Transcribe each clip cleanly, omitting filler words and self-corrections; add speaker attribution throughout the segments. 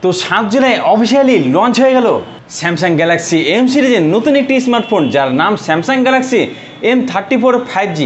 Speaker 1: তো 7 July officially launch হয়ে গেল স্যামসাং গ্যালাক্সি এম সিরিজের নতুন একটি স্মার্টফোন, যার নাম স্যামসাং গ্যালাক্সি M34 5G।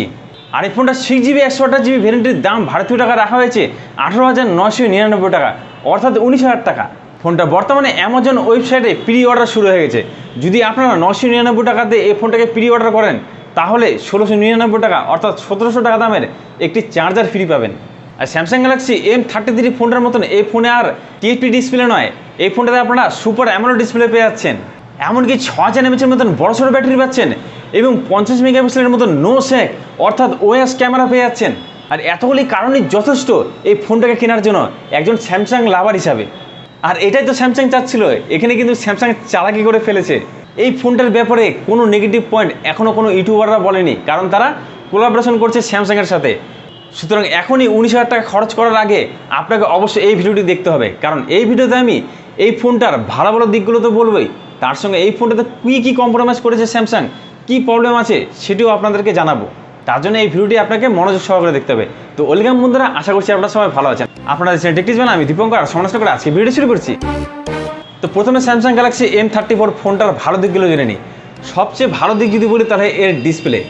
Speaker 1: আর এই ফোনটা 6GB 128GB ভ্যারিয়েন্টের দাম ভারতীয় টাকা রাখা হয়েছে 18,999 টাকা, অর্থাৎ 19,000 টাকা। ফোনটা বর্তমানে অ্যামাজন ওয়েবসাইটে প্রি অর্ডার শুরু হয়ে গেছে। যদি আপনারা 999 টাকাতে এই ফোনটাকে প্রি অর্ডার করেন তাহলে 1699 টাকা অর্থাৎ 1700 টাকা দামের একটি চার্জার ফ্রি পাবেন। আর স্যামসাং গ্যালাক্সি M33 ফোনটার মতন এই ফোনে আর টিএফটি ডিসপ্লে নয়, এই ফোনটাতে আপনারা সুপার অ্যামোলেড ডিসপ্লে পেয়ে যাচ্ছেন, এমনকি 6000 mAh মতন বড়সড় ব্যাটারি পাচ্ছেন এবং 50 মেগাপিক্সেলের মতন নো শেক অর্থাৎ ওএস ক্যামেরা পেয়ে যাচ্ছেন। আর এতগুলি কারণই যথেষ্ট এই ফোনটাকে কেনার জন্য একজন স্যামসাং লাভার হিসাবে। আর এটাই তো স্যামসাং চাচ্ছিল, এখানে কিন্তু স্যামসাং চালাকি করে ফেলেছে। এই ফোনটার ব্যাপারে কোনো নেগেটিভ পয়েন্ট এখনও কোনো ইউটিউবাররা বলেনি, কারণ তারা কোলাবোরেশন করছে স্যামসাংয়ের সাথে। সুতরাং এখনই 19,000 টাকা খরচ করার আগে আপনাকে অবশ্যই এই ভিডিওটি দেখতে হবে, কারণ এই ভিডিওতে আমি এই ফোনটার ভালো ভালো দিকগুলো তো বলবোই, তার সঙ্গে এই ফোনটাতে কী কম্প্রোমাইজ করেছে স্যামসাং, কী প্রবলেম আছে সেটিও আপনাদেরকে জানাবো। তার জন্য এই ভিডিওটি আপনাকে মনোযোগ সহকারে দেখতে হবে। তো ওয়েলকাম বন্ধুরা, আশা করছি আপনারা সবাই ভালো আছেন। আপনারা চ্যানেল টেকটিক্স বানান, আমি দীপঙ্কর সমালোচনা করে আজকে ভিডিও শুরু করছি। তো প্রথমে স্যামসাং গ্যালাক্সি M34 ফোনটার ভালো দিকগুলো জেনে নিই। সবচেয়ে ভালো দিক যদি বলি তাহলে এর ডিসপ্লে।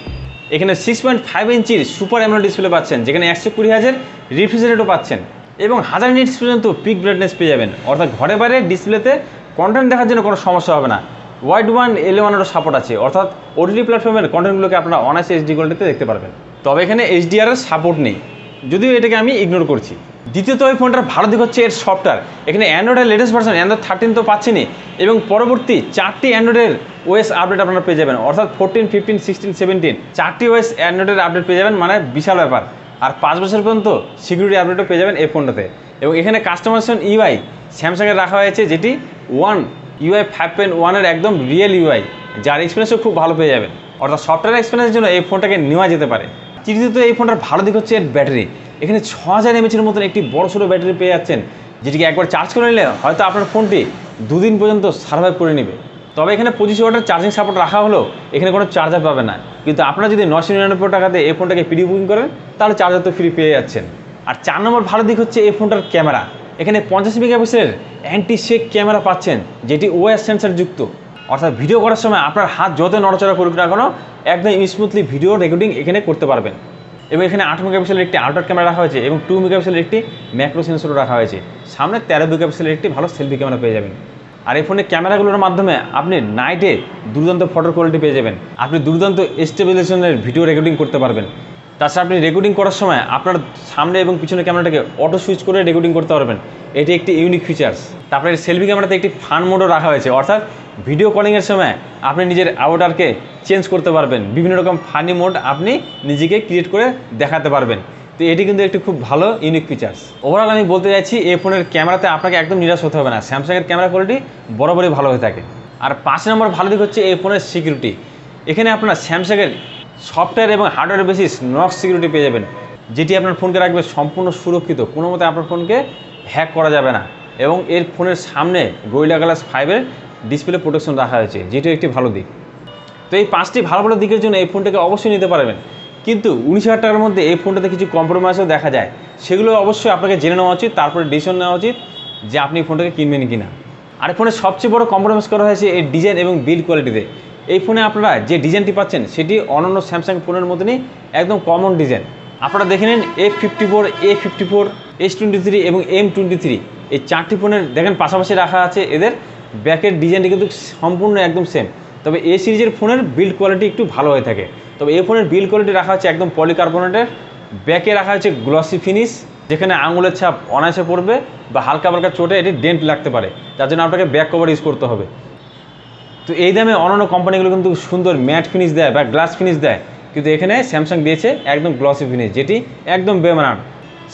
Speaker 1: এখানে 6.5 ইঞ্চির সুপার অ্যামোলেড ডিসপ্লে পাচ্ছেন, যেখানে 120Hz রিফ্রেশ রেটও পাচ্ছেন এবং 1000 নিটস পর্যন্ত পিক ব্রাইটনেস পেয়ে যাবেন, অর্থাৎ ঘরে বাইরে ডিসপ্লেতে কন্টেন্ট দেখার জন্য কোনো সমস্যা হবে না। ওয়াইড ওয়ান L1-এরও সাপোর্ট আছে, অর্থাৎ ওটিটি প্ল্যাটফর্মের কন্টেন্টগুলোকে আপনারা অনায়াসে HD কোয়ালিটিতে দেখতে পারবেন। তবে এখানে HDR-এর সাপোর্ট নেই, যদিও এটাকে আমি ইগনোর করছি। দ্বিতীয়ত এই ফোনটার ভালো দিক হচ্ছে এর সফটওয়্যার। এখানে অ্যান্ড্রয়েডের লেটেস্ট ভার্সন অ্যান্ড্রয়েড 13 তো পাচ্ছেনই, এবং পরবর্তী 4টি অ্যান্ড্রয়েডের ওএস আপডেট আপনারা পেয়ে যাবেন, অর্থাৎ 14, 15, 16, 17 4টি ওএস অ্যান্ড্রয়েডের আপডেট পেয়ে যাবেন, মানে বিশাল ব্যাপার। আর 5 বছর পর্যন্ত সিকিউরিটি আপডেটও পেয়ে যাবেন এই ফোনটাতে। এবং এখানে কাস্টমাইজেশন ইউআই স্যামসাংয়ের রাখা হয়েছে, যেটি UI 5.1-এর একদম রিয়েল ইউআই, যার এক্সপিরিয়েন্সও খুব ভালো পেয়ে যাবেন, অর্থাৎ সফটওয়্যার এক্সপিরিয়েন্সের জন্য এই ফোনটাকে নেওয়া যেতে পারে। তৃতীয়ত এই ফোনটার ভালো দিক হচ্ছে এর ব্যাটারি। এখানে 6000 mAh মতন একটি বড়সড় ব্যাটারি পেয়ে যাচ্ছেন, যেটিকে একবার চার্জ করে নিলে হয়তো আপনার ফোনটি 2 দিন পর্যন্ত সার্ভাইভ করে নেবে। তবে এখানে 25 ওয়াটের চার্জিং সাপোর্ট রাখা হলেও এখানে কোনো চার্জার পাবেন না, কিন্তু আপনারা যদি 999 টাকাতে এই ফোনটাকে প্রি বুকিং করেন তাহলে চার্জার তো ফ্রি পেয়ে যাচ্ছেন। আর 4 নম্বর ভালো দিক হচ্ছে এই ফোনটার ক্যামেরা। এখানে 50 মেগাপিক্সেলের অ্যান্টি শেক ক্যামেরা পাচ্ছেন, যেটি ওএস সেন্সর যুক্ত, অর্থাৎ ভিডিও করার সময় আপনার হাত যত নড়াচড়া করুক না কেন একদম স্মুথলি ভিডিও রেকর্ডিং এখানে করতে পারবেন। এবং এখানে 8 মেগাপিক্সেলের একটি আল্ট্রা ক্যামেরা রাখা হয়েছে এবং 2 মেগাপিক্সেলের একটি ম্যাক্রো সেন্সরও রাখা হয়েছে। সামনে 13 মেগাপিক্সেলের একটি ভালো সেলফি ক্যামেরা পেয়ে যাবেন। আর এই ফোনের ক্যামেরাগুলোর মাধ্যমে আপনি নাইটে দুর্দান্ত ফটো কোয়ালিটি পেয়ে যাবেন, আপনি দুর্দান্ত স্টেবিলাইজেশনের ভিডিও রেকর্ডিং করতে পারবেন। তাছাড়া আপনি রেকর্ডিং করার সময় আপনার সামনে এবং পিছনের ক্যামেরাটাকে অটো সুইচ করে রেকর্ডিং করতে পারবেন, এটি একটি ইউনিক ফিচার্স। তারপরে সেলফি ক্যামেরাতে একটি ফান মোডও রাখা হয়েছে, অর্থাৎ ভিডিও কলিংয়ের সময় আপনি নিজের আউটারকে চেঞ্জ করতে পারবেন, বিভিন্ন রকম ফানি মোড আপনি নিজেকে ক্রিয়েট করে দেখাতে পারবেন। তো এটি কিন্তু একটি খুব ভালো ইউনিক ফিচার্স। ওভারঅল আমি বলতে চাইছি এই ফোনের ক্যামেরাতে আপনাকে একদম নিরাশ হতে হবে না, স্যামসাংয়ের ক্যামেরা কোয়ালিটি বরাবরই ভালো হয়ে থাকে। আর 5 নম্বর ভালো দিক হচ্ছে এই ফোনের সিকিউরিটি। এখানে আপনার স্যামসাংয়ের সফটওয়্যার এবং হার্ডওয়্যার বেসিস নক্স সিকিউরিটি পেয়ে যাবেন, যেটি আপনার ফোনকে রাখবে সম্পূর্ণ সুরক্ষিত, কোনো মতে আপনার ফোনকে হ্যাক করা যাবে না। এবং এর ফোনের সামনে গরিলা গ্লাস 5-এর ডিসপ্লে প্রোটেকশন রাখা হয়েছে, যেটি একটি ভালো দিক। তো এই 5টি ভালো ভালো দিকের জন্য এই ফোনটাকে অবশ্যই নিতে পারবেন, কিন্তু 19,000 টাকার মধ্যে এই ফোনটাতে কিছু কম্প্রোমাইজও দেখা যায়, সেগুলো অবশ্যই আপনাকে জেনে নেওয়া উচিত, তারপরে ডিসিশন নেওয়া উচিত যে আপনি এই ফোনটাকে কিনবেন কিনা। আর এই ফোনের সবচেয়ে বড় কম্প্রোমাইজ করা হয়েছে এই ডিজাইন এবং বিল্ড কোয়ালিটিতে। এই ফোনে আপনারা যে ডিজাইনটি পাচ্ছেন সেটি অন্যান্য স্যামসাং ফোনের মতনই একদম কমন ডিজাইন। আপনারা দেখে নিন F54, A54, S23 এবং M23 এই 4টি ফোনের দেখেন পাশাপাশি রাখা আছে, এদের ব্যাকের ডিজাইনটি কিন্তু সম্পূর্ণ একদম সেম। তবে এই সিরিজের ফোনের বিল্ড কোয়ালিটি একটু ভালো হয়ে থাকে। তবে এই ফোনের বিল্ড কোয়ালিটি রাখা হচ্ছে একদম পলিকার্বনেটের, ব্যাকে রাখা হচ্ছে গ্লসি ফিনিশ, যেখানে আঙুলের ছাপ অনায়াসে পড়বে বা হালকা হালকা চোটে এটি ডেন্ট লাগতে পারে, যার জন্য আপনাকে ব্যাক কভার ইউজ করতে হবে। তো এই দামে অন্যান্য কোম্পানিগুলো কিন্তু সুন্দর ম্যাট ফিনিশ দেয় বা গ্লাস ফিনিশ দেয়, কিন্তু এখানে স্যামসাং দিয়েছে একদম গ্লসি ফিনিশ, যেটি একদম বেমানান।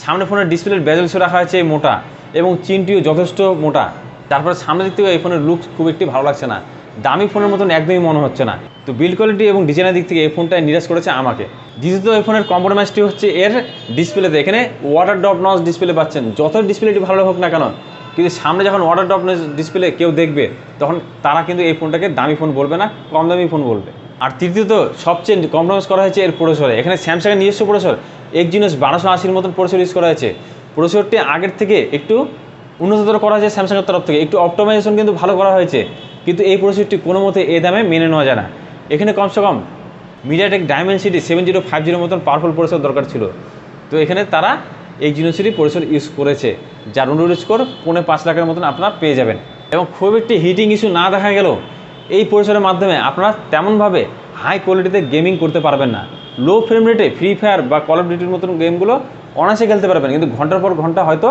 Speaker 1: সামনে ফোনের ডিসপ্লের বেজেলসও রাখা হয়েছে মোটা এবং চিনটিও যথেষ্ট মোটা। তারপরে সামনের দিক থেকে এই ফোনের লুকস খুব একটি ভালো লাগছে না, দামি ফোনের মতন একদমই মনে হচ্ছে না। তো বিল্ড কোয়ালিটি এবং ডিজাইনের দিক থেকে এই ফোনটাই নিরাশ করেছে আমাকে। দ্বিতীয়ত এই ফোনের কম্প্রোমাইজটি হচ্ছে এর ডিসপ্লেতে। এখানে ওয়াটার ড্রপ নচ ডিসপ্লে পাচ্ছেন, যত ডিসপ্লেটি ভালো হোক না কেন, কিন্তু সামনে যখন ওয়াটার ড্রপ ডিসপ্লে কেউ দেখবে তখন তারা কিন্তু এই ফোনটাকে দামি ফোন বলবে না, কম দামি ফোন বলবে। আর তৃতীয়ত সবচেয়ে কম্প্রোমাইজ করা হয়েছে এর প্রসেসরে। এখানে স্যামসাংয়ের নিজস্ব প্রসেসর Exynos 1280-র মতন প্রসেসর ইউজ করা হয়েছে। প্রসেসরটি আগের থেকে একটু উন্নততর করা হয়েছে স্যামসাংয়ের তরফ থেকে, একটু অপটোমাইজেশন কিন্তু ভালো করা হয়েছে, কিন্তু এই প্রসেসরটি কোনো মতে এ দামে মেনে নেওয়া যায় না। এখানে কমসে কম মিডিয়াটেক ডায়মেনসিটি 7050 মতন পাওয়ারফুল প্রসেসর দরকার ছিল, তো এখানে তারা এক্সিনোসিটি প্রসেসর ইউজ করেছে, যার অনুরোধ স্কোর 4.5 লাখের মতন আপনারা পেয়ে যাবেন। এবং খুব একটি হিটিং ইস্যু না দেখা গেল এই প্রসেসরের মাধ্যমে আপনারা তেমনভাবে হাই কোয়ালিটিতে গেমিং করতে পারবেন না। লো ফ্রেম রেটে ফ্রি ফায়ার বা কল অফ ডিউটির মতন গেমগুলো অনায়াসে খেলতে পারবেন, কিন্তু ঘন্টার পর ঘন্টা হয়তো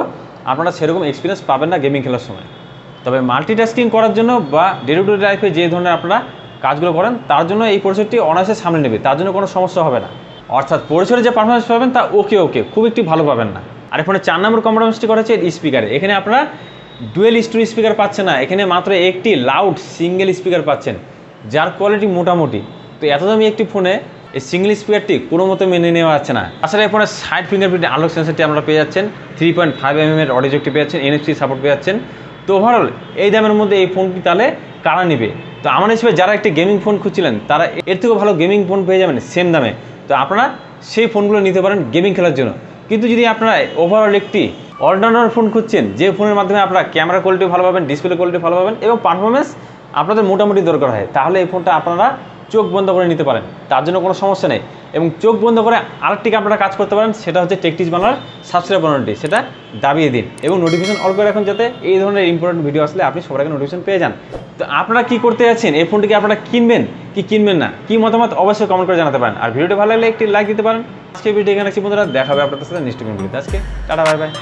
Speaker 1: আপনারা সেরকম এক্সপিরিয়েন্স পাবেন না গেমিং খেলার সময়। তবে মাল্টিটাস্কিং করার জন্য বা ডে টু ডে লাইফে যে ধরনের আপনারা কাজগুলো করেন তার জন্য এই প্রসেসরটি অনায়াসে সামলে নেবে, তার জন্য কোনো সমস্যা হবে না। অর্থাৎ প্রসেসরে যে পারফরমেন্স পাবেন তা ওকে খুব একটি ভালো পাবেন না। আর ফোনে 4 নম্বর কম্প্রোমাইজটি করা হচ্ছে স্পিকারে। এখানে আপনারা ডুয়েল স্টোরি স্পিকার পাচ্ছেন না, এখানে মাত্র একটি লাউড সিঙ্গেল স্পিকার পাচ্ছেন, যার কোয়ালিটি মোটামুটি। তো এত দামি একটি ফোনে এই সিঙ্গেল স্পিকারটি কোনো মতো মেনে নেওয়া যাচ্ছে না। তাছাড়া এই ফোনের সাইড ফিঙ্গারপ্রিন্ট আনলক সেন্সারটি আপনারা পেয়ে যাচ্ছেন, 3.5 mm অডিও জ্যাকটি পেয়ে যাচ্ছেন, NFC সাপোর্ট পেয়ে যাচ্ছেন। তো ওভারঅল এই দামের মধ্যে এই ফোনটি তাহলে কারা নেবে? তো আমার হিসেবে যারা একটি গেমিং ফোন খুঁজছিলেন তারা এর থেকেও ভালো গেমিং ফোন পেয়ে যাবেন সেম দামে। তো আপনারা সেই ফোনগুলো নিতে পারেন গেমিং খেলার জন্য। কিন্তু যদি আপনারা ওভারঅল একটি অলরাউন্ডার ফোন খুঁজছেন, যে ফোনের মাধ্যমে আপনারা ক্যামেরা কোয়ালিটি ভালো পাবেন, ডিসপ্লে কোয়ালিটি ভালো পাবেন এবং পারফরমেন্স আপনাদের মোটামুটি দরকার হয়, তাহলে এই ফোনটা আপনারা চোখ বন্ধ করে নিতে পারেন, তার জন্য কোনো সমস্যা নেই। এবং চোখ বন্ধ করে আরেকটি আপনারা কাজ করতে পারেন, সেটা হচ্ছে টেকটিজ বাংলার সাবস্ক্রাইব বাটনটি, সেটা দাবিয়ে দিন এবং নোটিফিকেশন অল করে রাখুন, যাতে এই ধরনের ইম্পর্টেন্ট ভিডিও আসলে আপনি সবার আগে নোটিফিকেশন পেয়ে যান। তো আপনারা কি করতে যাচ্ছেন, এই ফোনটিকে আপনারা কিনবেন কি কিনবেন না, কি মতামত অবশ্যই কমেন্ট করে জানাতে পারেন। আর ভিডিওটি ভালো লাগলে একটি লাইক দিতে পারেন। আজকে ভিডিও এখানে বন্ধুরা, দেখা হবে আপনাদের সাথে নেক্সট ভিডিওতে। আজকে টাটা, বাই বাই।